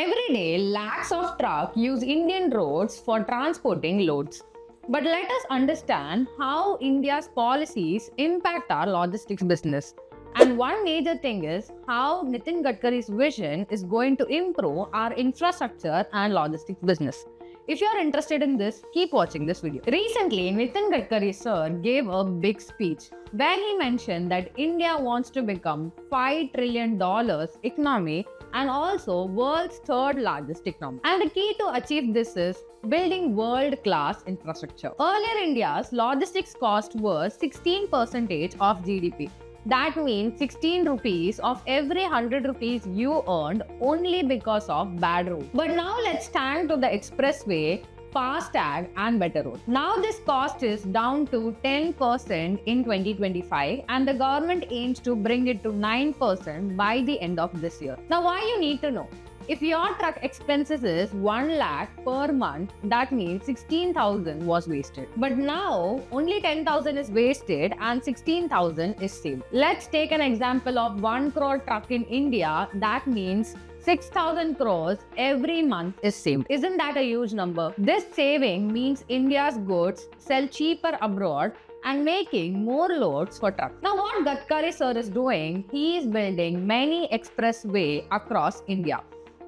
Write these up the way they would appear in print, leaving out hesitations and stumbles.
Every day, lakhs of trucks use Indian roads for transporting loads. But let us understand how India's policies impact our logistics business. And one major thing is how Nitin Gadkari's vision is going to improve our infrastructure and logistics business. If you are interested in this, keep watching this video. Recently, Nitin Gadkari sir gave a big speech where he mentioned that India wants to become $5 trillion economy and also world's third largest economy. And the key to achieve this is building world-class infrastructure. Earlier, India's logistics cost was 16% of GDP. That means 16 rupees of every 100 rupees you earned only because of bad roads. But now let's stand to the expressway, FASTag and better roads. Now this cost is down to 10% in 2025 and the government aims to bring it to 9% by the end of this year. Now why you need to know? If your truck expenses is 1 lakh per month, that means 16,000 was wasted. But now only 10,000 is wasted and 16,000 is saved. Let's take an example of 1 crore truck in India. That means 6,000 crores every month is saved. Isn't that a huge number? This saving means India's goods sell cheaper abroad and making more loads for trucks. Now what Gadkari sir is doing, he is building many expressways across India,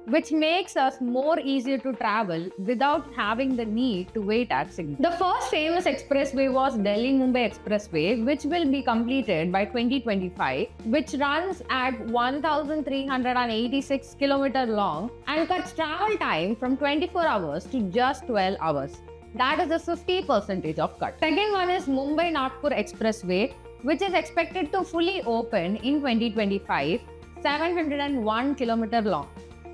which makes us more easier to travel without having the need to wait at signals. The first famous expressway was Delhi-Mumbai Expressway, which will be completed by 2025, which runs at 1,386 km long and cuts travel time from 24 hours to just 12 hours. That is a 50% of cut. Second one is Mumbai-Nagpur Expressway, which is expected to fully open in 2025, 701 km long,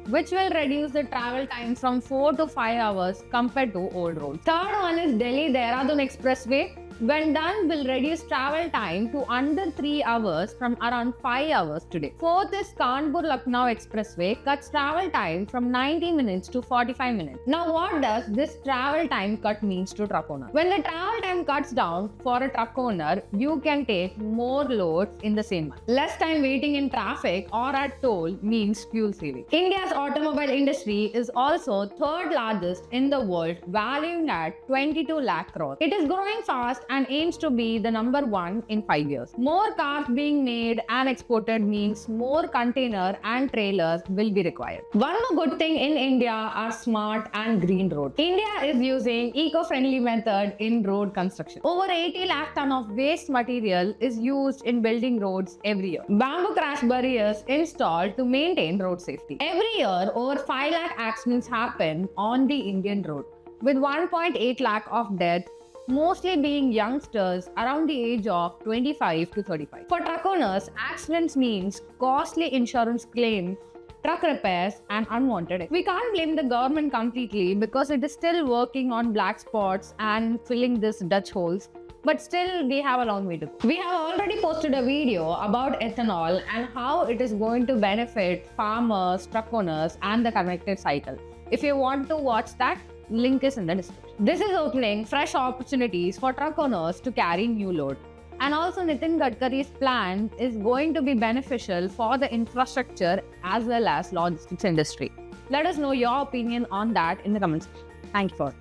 which will reduce the travel time from 4 to 5 hours compared to old roads. Third one is Delhi-Dehradun Expressway. When done, will reduce travel time to under 3 hours from around 5 hours today. Fourth is Kanpur-Lucknow Expressway, cuts travel time from 90 minutes to 45 minutes. Now what does this travel time cut means to truck owner? When the travel time cuts down for a truck owner, you can take more loads in the same month. Less time waiting in traffic or at toll means fuel saving. India's automobile industry is also third largest in the world, valued at 22 lakh crores. It is growing fast and aims to be the number 1 in 5 years. More cars being made and exported means more container and trailers will be required. One more good thing in India are smart and green roads. India is using eco-friendly method in road construction. Over 80 lakh ton of waste material is used in building roads every year. Bamboo crash barriers installed to maintain road safety. Every year, over 5 lakh accidents happen on the Indian road, with 1.8 lakh of deaths, mostly being youngsters around the age of 25 to 35. For truck owners, accidents means costly insurance claim, truck repairs and unwanted. We can't blame the government completely because it is still working on black spots and filling these Dutch holes. But still, we have a long way to go. We have already posted a video about ethanol and how it is going to benefit farmers, truck owners and the connected cycle. If you want to watch that, link is in the description. This is opening fresh opportunities for truck owners to carry new load. And also Nitin Gadkari's plan is going to be beneficial for the infrastructure as well as logistics industry. Let us know your opinion on that in the comments. Thank you for